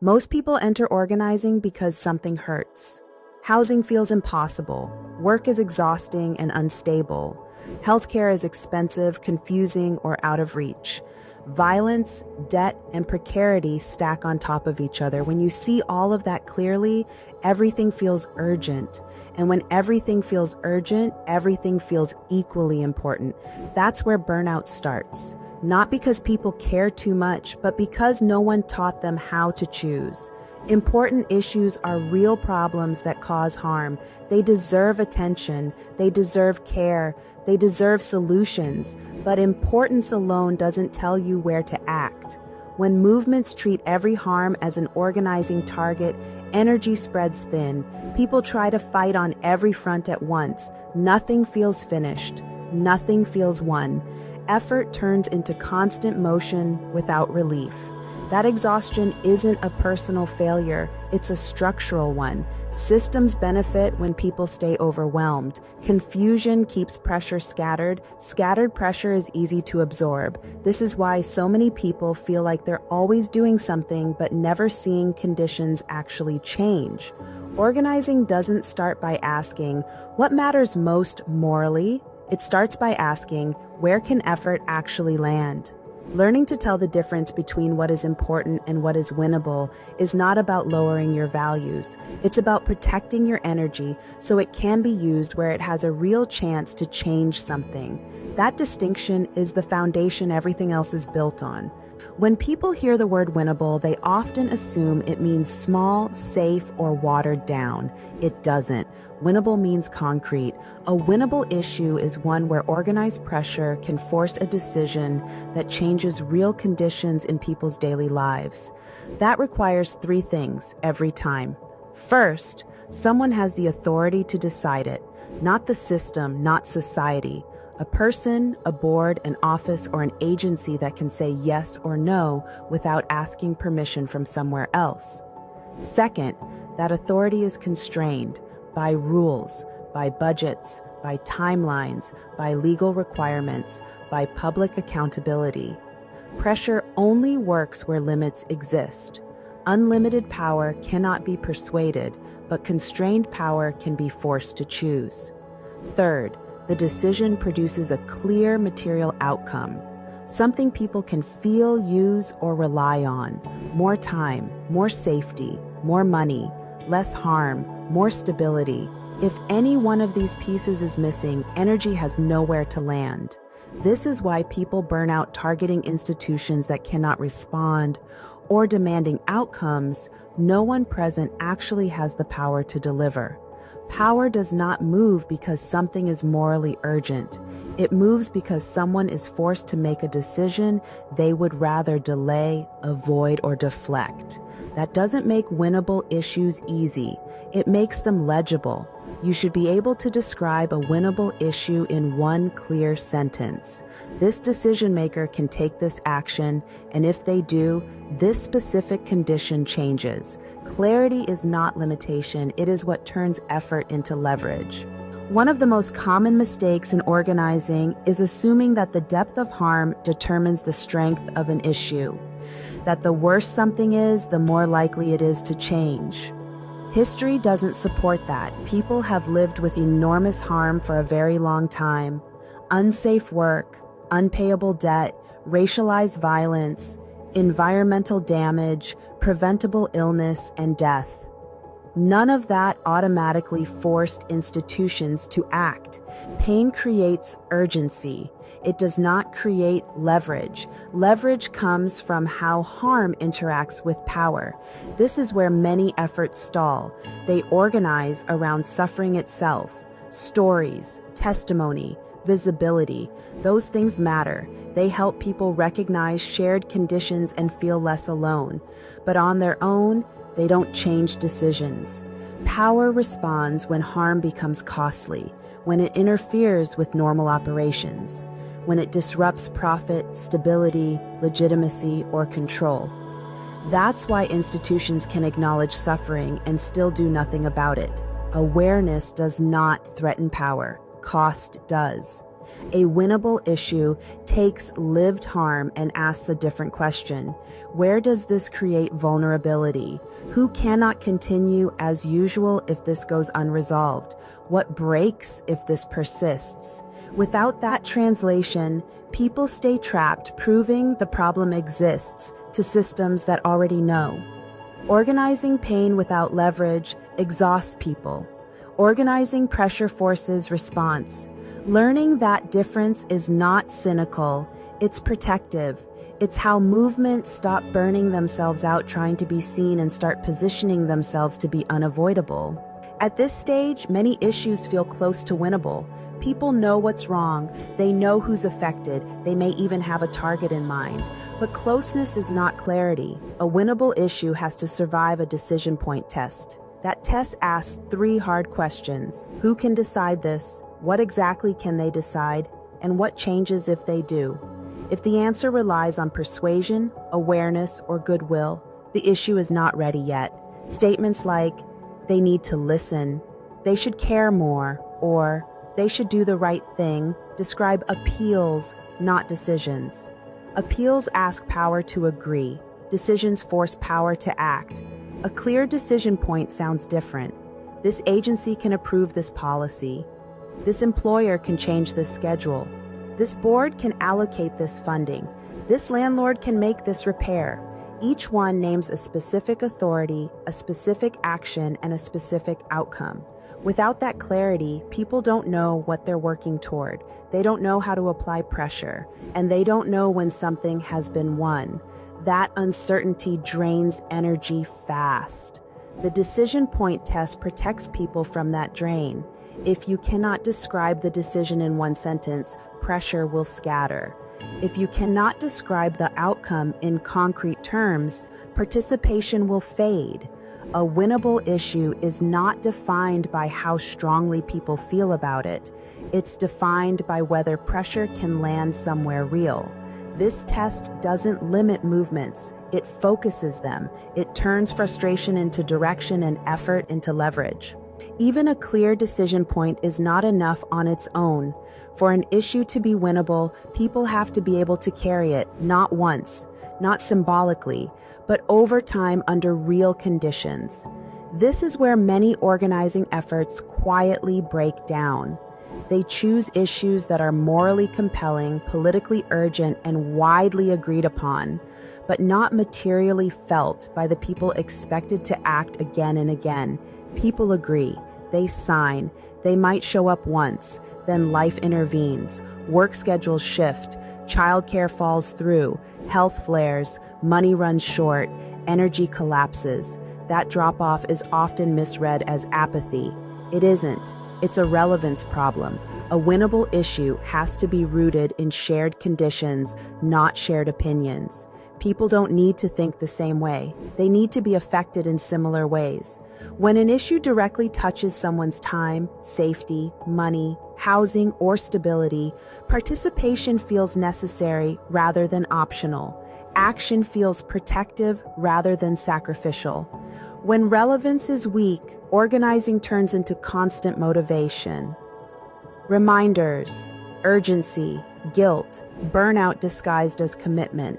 Most people enter organizing because something hurts. Housing feels impossible. Work is exhausting and unstable. Healthcare is expensive, confusing, or out of reach. Violence, debt, and precarity stack on top of each other. When you see all of that clearly, everything feels urgent. And when everything feels urgent, everything feels equally important. That's where burnout starts. Not because people care too much, but because no one taught them how to choose. Important issues are real problems that cause harm. They deserve attention. They deserve care. They deserve solutions. But importance alone doesn't tell you where to act. When movements treat every harm as an organizing target, energy spreads thin. People try to fight on every front at once. Nothing feels finished. Nothing feels won. Effort turns into constant motion without relief. That exhaustion isn't a personal failure, it's a structural one. Systems benefit when people stay overwhelmed. Confusion keeps pressure scattered. Scattered pressure is easy to absorb. This is why so many people feel like they're always doing something but never seeing conditions actually change. Organizing doesn't start by asking, what matters most morally? It starts by asking, where can effort actually land? Learning to tell the difference between what is important and what is winnable is not about lowering your values. It's about protecting your energy so it can be used where it has a real chance to change something. That distinction is the foundation everything else is built on. When people hear the word winnable, they often assume it means small, safe, or watered down. It doesn't. Winnable means concrete. A winnable issue is one where organized pressure can force a decision that changes real conditions in people's daily lives. That requires three things every time. First, someone has the authority to decide it, not the system, not society. A person, a board, an office, or an agency that can say yes or no without asking permission from somewhere else. Second, that authority is constrained by rules, by budgets, by timelines, by legal requirements, by public accountability. Pressure only works where limits exist. Unlimited power cannot be persuaded, but constrained power can be forced to choose. Third, the decision produces a clear material outcome, something people can feel, use, or rely on. More time, more safety, more money, less harm, more stability. If any one of these pieces is missing, energy has nowhere to land. This is why people burn out targeting institutions that cannot respond or demanding outcomes no one present actually has the power to deliver. Power does not move because something is morally urgent. It moves because someone is forced to make a decision they would rather delay, avoid, or deflect. That doesn't make winnable issues easy. It makes them legible. You should be able to describe a winnable issue in one clear sentence. This decision maker can take this action, and if they do, this specific condition changes. Clarity is not limitation, it is what turns effort into leverage. One of the most common mistakes in organizing is assuming that the depth of harm determines the strength of an issue, that the worse something is, the more likely it is to change. History doesn't support that. People have lived with enormous harm for a very long time. Unsafe work, unpayable debt, racialized violence, environmental damage, preventable illness, and death. None of that automatically forced institutions to act. Pain creates urgency. It does not create leverage. Leverage comes from how harm interacts with power. This is where many efforts stall. They organize around suffering itself. Stories, testimony, visibility, those things matter. They help people recognize shared conditions and feel less alone. But on their own, they don't change decisions. Power responds when harm becomes costly, when it interferes with normal operations, when it disrupts profit, stability, legitimacy, or control. That's why institutions can acknowledge suffering and still do nothing about it. Awareness does not threaten power. Cost does. A winnable issue takes lived harm and asks a different question. Where does this create vulnerability? Who cannot continue as usual if this goes unresolved? What breaks if this persists? Without that translation, people stay trapped, proving the problem exists to systems that already know. Organizing pain without leverage exhausts people. Organizing pressure forces response. Learning that difference is not cynical, it's protective. It's how movements stop burning themselves out trying to be seen and start positioning themselves to be unavoidable. At this stage, many issues feel close to winnable. People know what's wrong, they know who's affected, they may even have a target in mind. But closeness is not clarity. A winnable issue has to survive a decision point test. That test asks 3 hard questions. Who can decide this? What exactly can they decide? And what changes if they do? If the answer relies on persuasion, awareness, or goodwill, the issue is not ready yet. Statements like, they need to listen, they should care more, or they should do the right thing describe appeals, not decisions. Appeals ask power to agree. Decisions force power to act. A clear decision point sounds different. This agency can approve this policy. This employer can change this schedule. This board can allocate this funding. This landlord can make this repair. Each one names a specific authority, a specific action, and a specific outcome. Without that clarity, people don't know what they're working toward. They don't know how to apply pressure, and they don't know when something has been won. That uncertainty drains energy fast. The decision point test protects people from that drain. If you cannot describe the decision in one sentence, pressure will scatter. If you cannot describe the outcome in concrete terms, participation will fade. A winnable issue is not defined by how strongly people feel about it. It's defined by whether pressure can land somewhere real. This test doesn't limit movements, it focuses them. It turns frustration into direction and effort into leverage. Even a clear decision point is not enough on its own. For an issue to be winnable, people have to be able to carry it, not once, not symbolically, but over time under real conditions. This is where many organizing efforts quietly break down. They choose issues that are morally compelling, politically urgent, and widely agreed upon, but not materially felt by the people expected to act again and again. People agree, they sign, they might show up once, then life intervenes, work schedules shift, childcare falls through, health flares, money runs short, energy collapses. That drop-off is often misread as apathy. It isn't. It's a relevance problem. A winnable issue has to be rooted in shared conditions, not shared opinions. People don't need to think the same way. They need to be affected in similar ways. When an issue directly touches someone's time, safety, money, housing, or stability, participation feels necessary rather than optional. Action feels protective rather than sacrificial. When relevance is weak, organizing turns into constant motivation. Reminders, urgency, guilt, burnout disguised as commitment.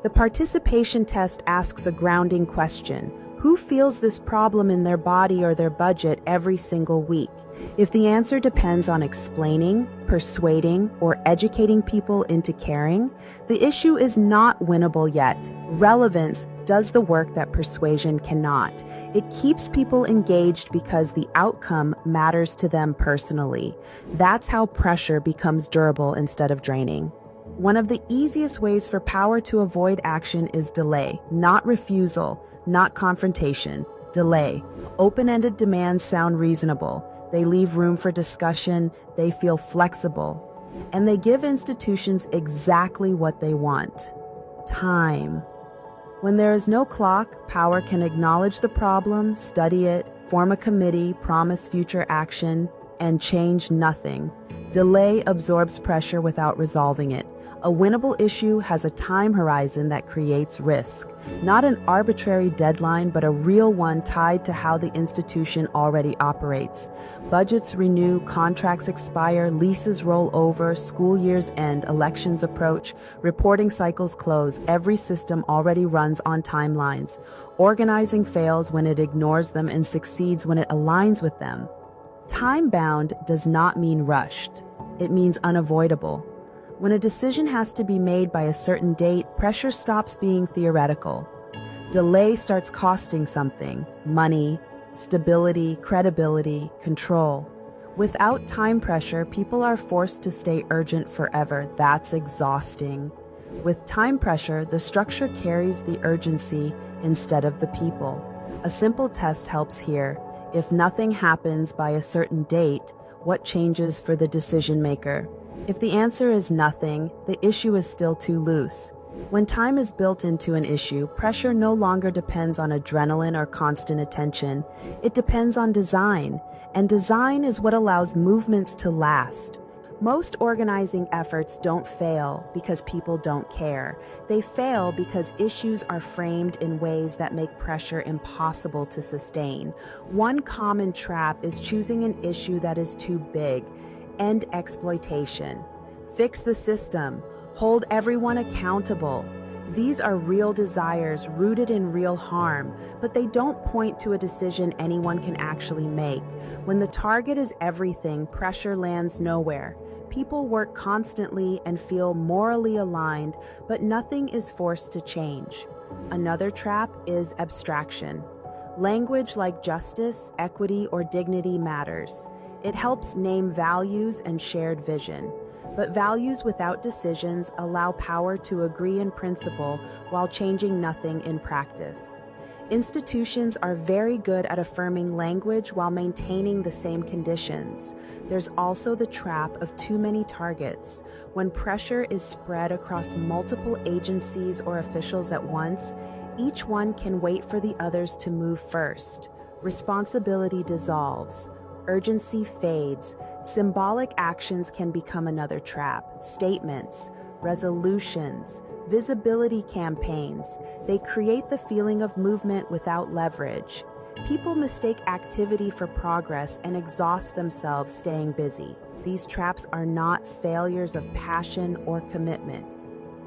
The participation test asks a grounding question. Who feels this problem in their body or their budget every single week? If the answer depends on explaining, persuading, or educating people into caring, the issue is not winnable yet. Relevance does the work that persuasion cannot. It keeps people engaged because the outcome matters to them personally. That's how pressure becomes durable instead of draining. One of the easiest ways for power to avoid action is delay, not refusal, not confrontation. Delay. Open-ended demands sound reasonable. They leave room for discussion, they feel flexible, and they give institutions exactly what they want: time. When there is no clock, power can acknowledge the problem, study it, form a committee, promise future action, and change nothing. Delay absorbs pressure without resolving it. A winnable issue has a time horizon that creates risk, not an arbitrary deadline, but a real one tied to how the institution already operates. Budgets renew, contracts expire, leases roll over, school years end, elections approach, reporting cycles close. Every system already runs on timelines. Organizing fails when it ignores them and succeeds when it aligns with them. Time-bound does not mean rushed. It means unavoidable. When a decision has to be made by a certain date, pressure stops being theoretical. Delay starts costing something: money, stability, credibility, control. Without time pressure, people are forced to stay urgent forever. That's exhausting. With time pressure, the structure carries the urgency instead of the people. A simple test helps here. If nothing happens by a certain date, what changes for the decision maker? If the answer is nothing, the issue is still too loose. When time is built into an issue, pressure no longer depends on adrenaline or constant attention. It depends on design, and design is what allows movements to last. Most organizing efforts don't fail because people don't care. They fail because issues are framed in ways that make pressure impossible to sustain. One common trap is choosing an issue that is too big. End exploitation. Fix the system. Hold everyone accountable. These are real desires rooted in real harm, but they don't point to a decision anyone can actually make. When the target is everything, pressure lands nowhere. People work constantly and feel morally aligned, but nothing is forced to change. Another trap is abstraction. Language like justice, equity, or dignity matters. It helps name values and shared vision. But values without decisions allow power to agree in principle while changing nothing in practice. Institutions are very good at affirming language while maintaining the same conditions. There's also the trap of too many targets. When pressure is spread across multiple agencies or officials at once, each one can wait for the others to move first. Responsibility dissolves. Urgency fades. Symbolic actions can become another trap. Statements, resolutions, visibility campaigns. They create the feeling of movement without leverage. People mistake activity for progress and exhaust themselves staying busy. These traps are not failures of passion or commitment.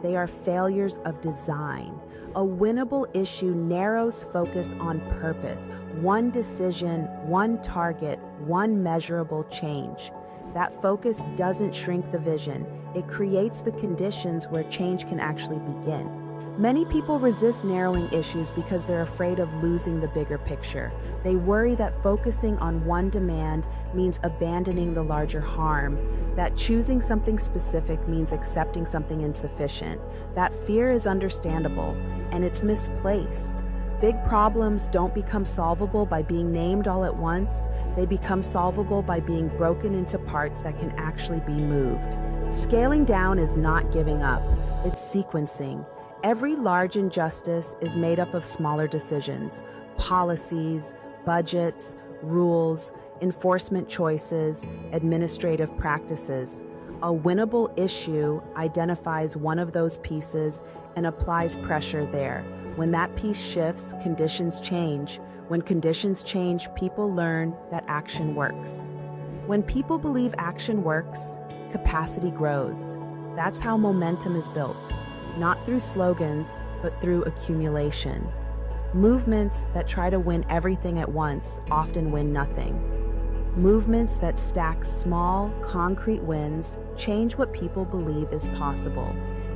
They are failures of design. A winnable issue narrows focus on purpose. One decision, one target, one measurable change. That focus doesn't shrink the vision. It creates the conditions where change can actually begin. Many people resist narrowing issues because they're afraid of losing the bigger picture. They worry that focusing on one demand means abandoning the larger harm, that choosing something specific means accepting something insufficient. That fear is understandable, and it's misplaced. Big problems don't become solvable by being named all at once. They become solvable by being broken into parts that can actually be moved. Scaling down is not giving up, it's sequencing. Every large injustice is made up of smaller decisions: policies, budgets, rules, enforcement choices, administrative practices. A winnable issue identifies one of those pieces and applies pressure there. When that piece shifts, conditions change. When conditions change, people learn that action works. When people believe action works, capacity grows. That's how momentum is built. Not through slogans, but through accumulation. Movements that try to win everything at once often win nothing. Movements that stack small, concrete wins change what people believe is possible.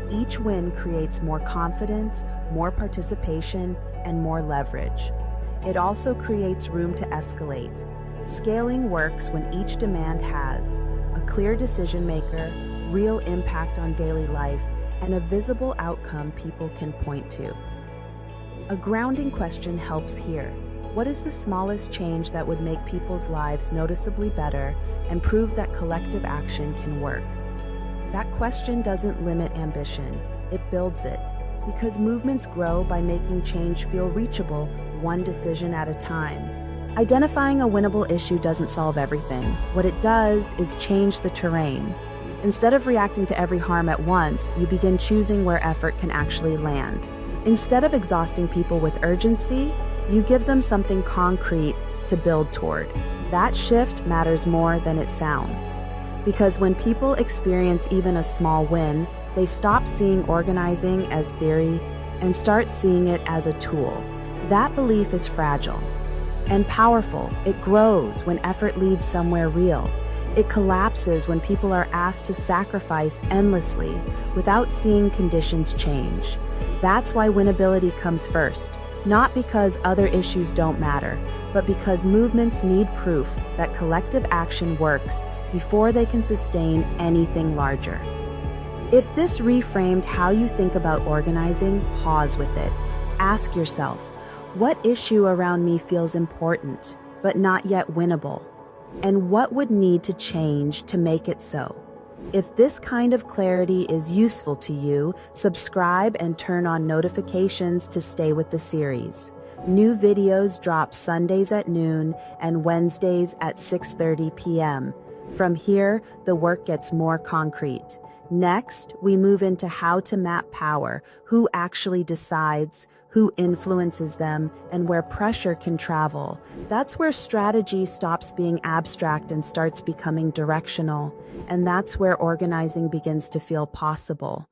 Each win creates more confidence, more participation, and more leverage. It also creates room to escalate. Scaling works when each demand has a clear decision maker, real impact on daily life, and a visible outcome people can point to. A grounding question helps here. What is the smallest change that would make people's lives noticeably better and prove that collective action can work? That question doesn't limit ambition, it builds it. Because movements grow by making change feel reachable, one decision at a time. Identifying a winnable issue doesn't solve everything. What it does is change the terrain. Instead of reacting to every harm at once, you begin choosing where effort can actually land. Instead of exhausting people with urgency, you give them something concrete to build toward. That shift matters more than it sounds. Because when people experience even a small win, they stop seeing organizing as theory and start seeing it as a tool. That belief is fragile and powerful. It grows when effort leads somewhere real. It collapses when people are asked to sacrifice endlessly without seeing conditions change. That's why winnability comes first, not because other issues don't matter, but because movements need proof that collective action works before they can sustain anything larger. If this reframed how you think about organizing, pause with it. Ask yourself, what issue around me feels important, but not yet winnable? And what would need to change to make it so? If this kind of clarity is useful to you, subscribe and turn on notifications to stay with the series. New videos drop Sundays at noon and Wednesdays at 6:30 p.m. From here, the work gets more concrete. Next, we move into how to map power, who actually decides, who influences them, and where pressure can travel. That's where strategy stops being abstract and starts becoming directional. And that's where organizing begins to feel possible.